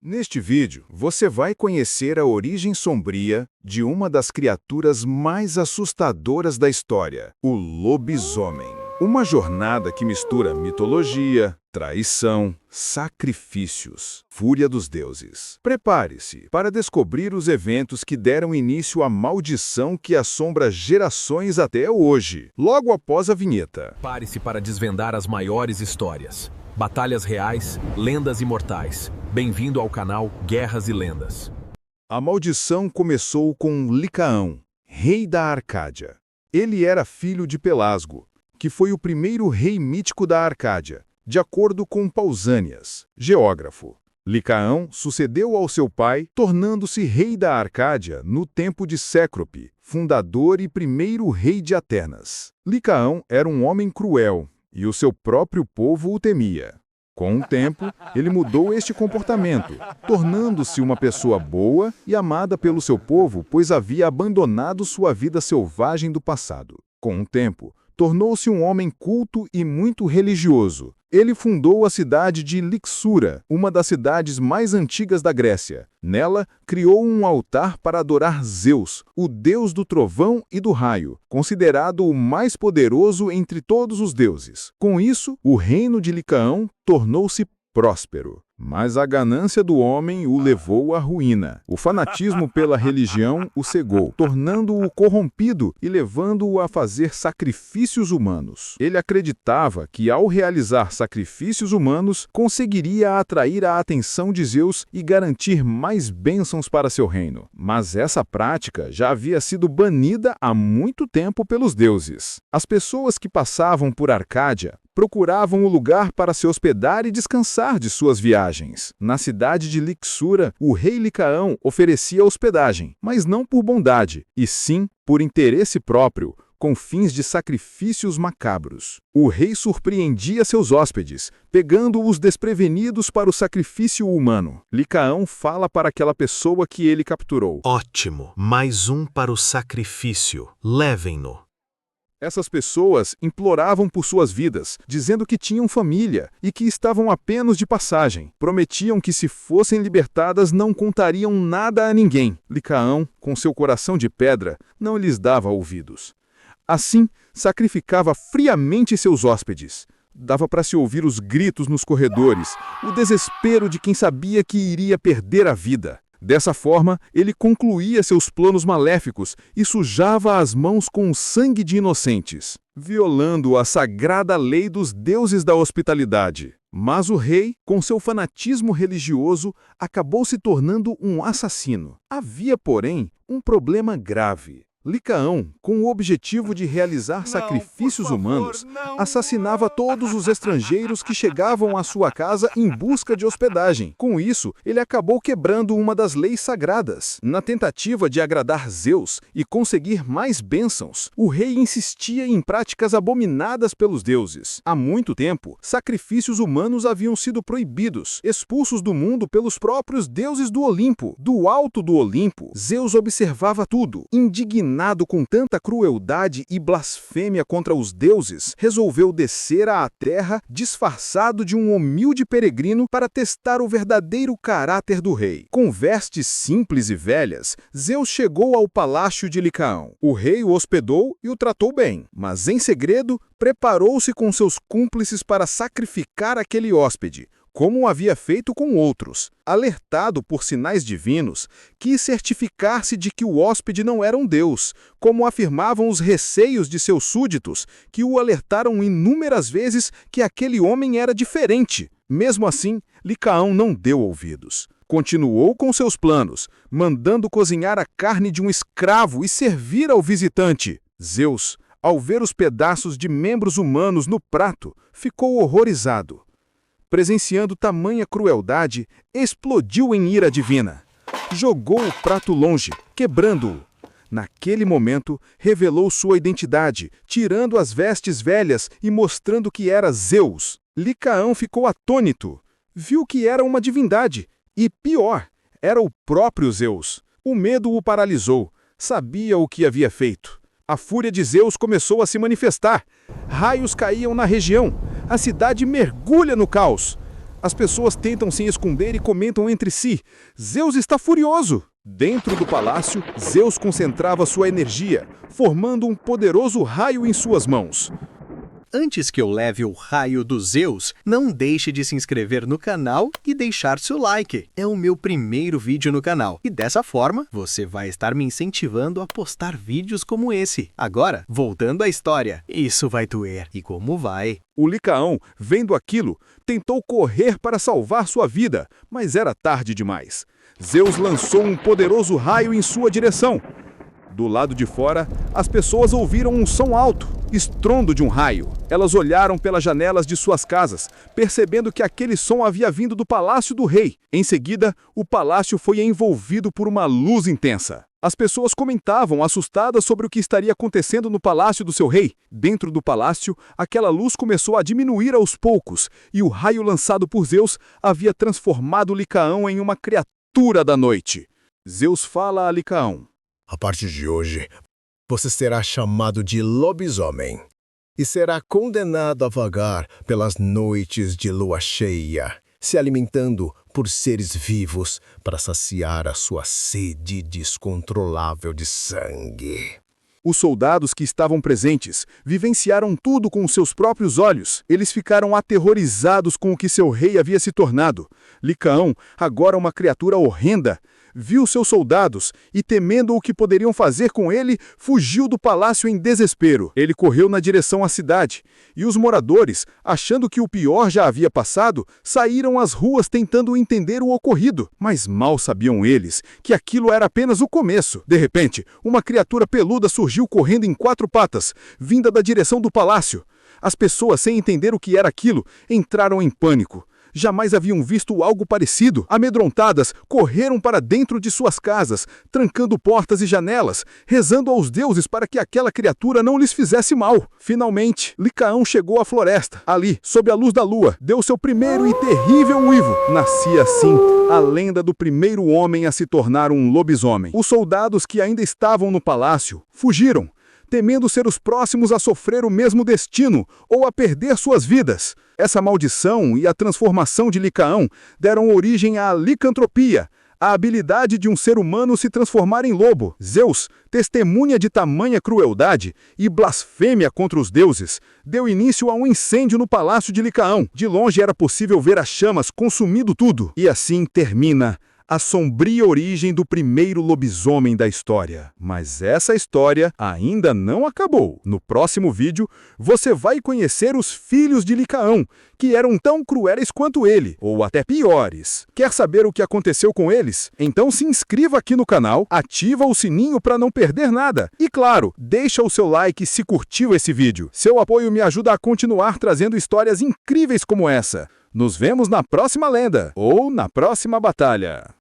Neste vídeo, você vai conhecer a origem sombria de uma das criaturas mais assustadoras da história, o lobisomem. Uma jornada que mistura mitologia, traição, sacrifícios, fúria dos deuses. Prepare-se para descobrir os eventos que deram início à maldição que assombra gerações até hoje, logo após a vinheta. Prepare-se para desvendar as maiores histórias. Batalhas reais, lendas imortais. Bem-vindo ao canal Guerras e Lendas. A maldição começou com Licaão, rei da Arcádia. Ele era filho de Pelasgo, que foi o primeiro rei mítico da Arcádia, de acordo com Pausânias, geógrafo. Licaão sucedeu ao seu pai, tornando-se rei da Arcádia no tempo de Cécrope, fundador e primeiro rei de Atenas. Licaão era um homem cruel, e o seu próprio povo o temia. Com o tempo, ele mudou este comportamento, tornando-se uma pessoa boa e amada pelo seu povo, pois havia abandonado sua vida selvagem do passado. Com o tempo, tornou-se um homem culto e muito religioso. Ele fundou a cidade de Lixura, uma das cidades mais antigas da Grécia. Nela, criou um altar para adorar Zeus, o deus do trovão e do raio, considerado o mais poderoso entre todos os deuses. Com isso, o reino de Licaão tornou-se próspero. Mas a ganância do homem o levou à ruína. O fanatismo pela religião o cegou, tornando-o corrompido e levando-o a fazer sacrifícios humanos. Ele acreditava que, ao realizar sacrifícios humanos, conseguiria atrair a atenção de Zeus e garantir mais bênçãos para seu reino. Mas essa prática já havia sido banida há muito tempo pelos deuses. As pessoas que passavam por Arcádia procuravam um lugar para se hospedar e descansar de suas viagens. Na cidade de Lixura, o rei Licaão oferecia hospedagem, mas não por bondade, e sim por interesse próprio, com fins de sacrifícios macabros. O rei surpreendia seus hóspedes, pegando-os desprevenidos para o sacrifício humano. Licaão fala para aquela pessoa que ele capturou: Ótimo, mais um para o sacrifício. Levem-no. Essas pessoas imploravam por suas vidas, dizendo que tinham família e que estavam apenas de passagem. Prometiam que, se fossem libertadas, não contariam nada a ninguém. Licaão, com seu coração de pedra, não lhes dava ouvidos. Assim, sacrificava friamente seus hóspedes. Dava para se ouvir os gritos nos corredores, o desespero de quem sabia que iria perder a vida. Dessa forma, ele concluía seus planos maléficos e sujava as mãos com o sangue de inocentes, violando a sagrada lei dos deuses da hospitalidade. Mas o rei, com seu fanatismo religioso, acabou se tornando um assassino. Havia, porém, um problema grave. Licaão, com o objetivo de realizar sacrifícios humanos, assassinava todos os estrangeiros que chegavam à sua casa em busca de hospedagem. Com isso, ele acabou quebrando uma das leis sagradas. Na tentativa de agradar Zeus e conseguir mais bênçãos, o rei insistia em práticas abominadas pelos deuses. Há muito tempo, sacrifícios humanos haviam sido proibidos, expulsos do mundo pelos próprios deuses do Olimpo. Do alto do Olimpo, Zeus observava tudo, indignado com tanta crueldade e blasfêmia contra os deuses, resolveu descer à terra disfarçado de um humilde peregrino para testar o verdadeiro caráter do rei. Com vestes simples e velhas, Zeus chegou ao palácio de Licaão. O rei o hospedou e o tratou bem, mas em segredo preparou-se com seus cúmplices para sacrificar aquele hóspede, como havia feito com outros. Alertado por sinais divinos, quis certificar-se de que o hóspede não era um deus, como afirmavam os receios de seus súditos, que o alertaram inúmeras vezes que aquele homem era diferente. Mesmo assim, Licaão não deu ouvidos. Continuou com seus planos, mandando cozinhar a carne de um escravo e servir ao visitante. Zeus, ao ver os pedaços de membros humanos no prato, ficou horrorizado. Presenciando tamanha crueldade, explodiu em ira divina. Jogou o prato longe, quebrando-o. Naquele momento, revelou sua identidade, tirando as vestes velhas e mostrando que era Zeus. Licaão ficou atônito. Viu que era uma divindade. E pior, era o próprio Zeus. O medo o paralisou. Sabia o que havia feito. A fúria de Zeus começou a se manifestar. Raios caíam na região. A cidade mergulha no caos. As pessoas tentam se esconder e comentam entre si: Zeus está furioso! Dentro do palácio, Zeus concentrava sua energia, formando um poderoso raio em suas mãos. Antes que eu leve o raio dos Zeus, não deixe de se inscrever no canal e deixar seu like. É o meu primeiro vídeo no canal e dessa forma você vai estar me incentivando a postar vídeos como esse. Agora, voltando à história, isso vai doer. E como vai? O Licaão, vendo aquilo, tentou correr para salvar sua vida, mas era tarde demais. Zeus lançou um poderoso raio em sua direção. Do lado de fora, as pessoas ouviram um som alto, estrondo de um raio. Elas olharam pelas janelas de suas casas, percebendo que aquele som havia vindo do palácio do rei. Em seguida, o palácio foi envolvido por uma luz intensa. As pessoas comentavam, assustadas, sobre o que estaria acontecendo no palácio do seu rei. Dentro do palácio, aquela luz começou a diminuir aos poucos, e o raio lançado por Zeus havia transformado Licaão em uma criatura da noite. Zeus fala a Licaão: A partir de hoje, você será chamado de lobisomem e será condenado a vagar pelas noites de lua cheia, se alimentando por seres vivos para saciar a sua sede descontrolável de sangue. Os soldados que estavam presentes vivenciaram tudo com seus próprios olhos. Eles ficaram aterrorizados com o que seu rei havia se tornado. Licaão, agora uma criatura horrenda, viu seus soldados e, temendo o que poderiam fazer com ele, fugiu do palácio em desespero. Ele correu na direção à cidade, e os moradores, achando que o pior já havia passado, saíram às ruas tentando entender o ocorrido. Mas mal sabiam eles que aquilo era apenas o começo. De repente, uma criatura peluda surgiu correndo em 4 patas, vinda da direção do palácio. As pessoas, sem entender o que era aquilo, entraram em pânico. Jamais haviam visto algo parecido. Amedrontadas, correram para dentro de suas casas, trancando portas e janelas, rezando aos deuses para que aquela criatura não lhes fizesse mal. Finalmente, Licaão chegou à floresta. Ali, sob a luz da lua, deu seu primeiro e terrível uivo. Nascia assim a lenda do primeiro homem a se tornar um lobisomem. Os soldados que ainda estavam no palácio fugiram, temendo ser os próximos a sofrer o mesmo destino ou a perder suas vidas. Essa maldição e a transformação de Licaão deram origem à licantropia, a habilidade de um ser humano se transformar em lobo. Zeus, testemunha de tamanha crueldade e blasfêmia contra os deuses, deu início a um incêndio no palácio de Licaão. De longe era possível ver as chamas consumindo tudo. E assim termina a sombria origem do primeiro lobisomem da história. Mas essa história ainda não acabou. No próximo vídeo, você vai conhecer os filhos de Licaão, que eram tão cruéis quanto ele, ou até piores. Quer saber o que aconteceu com eles? Então se inscreva aqui no canal, ativa o sininho para não perder nada. E claro, deixa o seu like se curtiu esse vídeo. Seu apoio me ajuda a continuar trazendo histórias incríveis como essa. Nos vemos na próxima lenda, ou na próxima batalha.